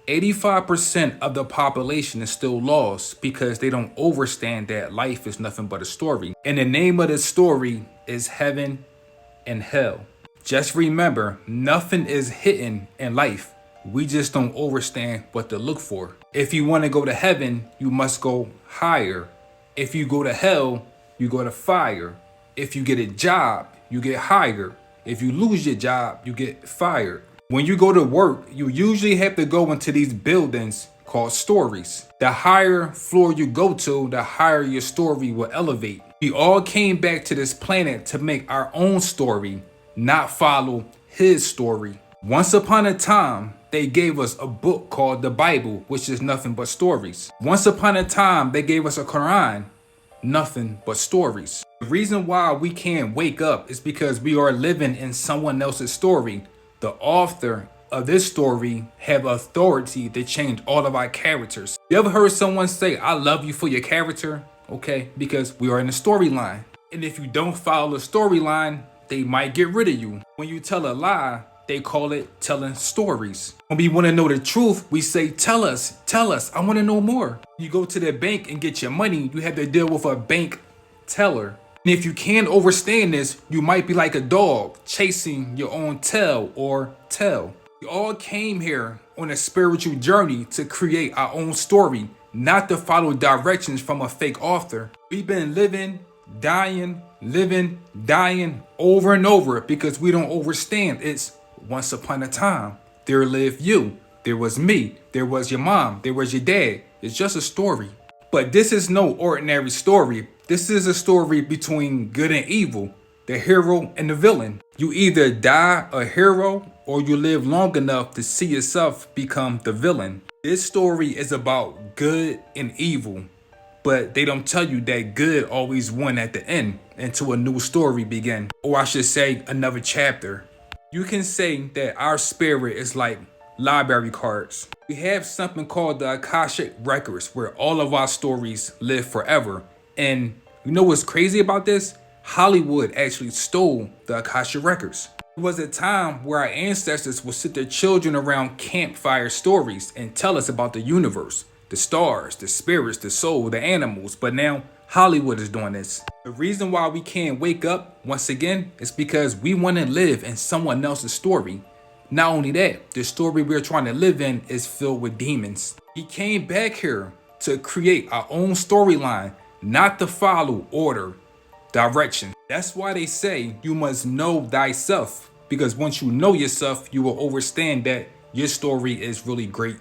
85% of the population is still lost because they don't understand that life is nothing but a story. And the name of the story is heaven and hell. Just remember, nothing is hidden in life. We just don't understand what to look for. If you want to go to heaven, you must go higher. If you go to hell, you go to fire. If you get a job, you get higher. If you lose your job, you get fired. When you go to work, you usually have to go into these buildings called stories. The higher floor you go to, the higher your story will elevate. We all came back to this planet to make our own story, not follow his story. Once upon a time, they gave us a book called the Bible, which is nothing but stories. Once upon a time, they gave us a Quran, nothing but stories. The reason why we can't wake up is because we are living in someone else's story. The author of this story have authority to change all of our characters. You ever heard someone say, I love you for your character? Okay, because we are in a storyline. And if you don't follow the storyline, they might get rid of you. When you tell a lie, they call it telling stories. When we want to know the truth, we say, tell us, I want to know more. You go to the bank and get your money, you have to deal with a bank teller. And if you can't understand this, you might be like a dog chasing your own tail or tail. We all came here on a spiritual journey to create our own story, not to follow directions from a fake author. We've been living, dying over and over because we don't understand. It's once upon a time, there lived you, there was me, there was your mom, there was your dad. It's just a story. But this is no ordinary story. This is a story between good and evil, the hero and the villain. You either die a hero or you live long enough to see yourself become the villain. This story is about good and evil, but they don't tell you that good always won at the end until a new story began. Or I should say another chapter. You can say that our spirit is like library cards. We have something called the Akashic Records where all of our stories live forever. And you know what's crazy about this? Hollywood actually stole the Akashic Records. It was a time where our ancestors would sit their children around campfire stories and tell us about the universe, the stars, the spirits, the soul, the animals. But now Hollywood is doing this. The reason why we can't wake up once again is because we want to live in someone else's story. Not only that, the story we're trying to live in is filled with demons. We came back here to create our own storyline, not to follow order, direction. That's why they say you must know thyself, because once you know yourself, you will understand that your story is really great.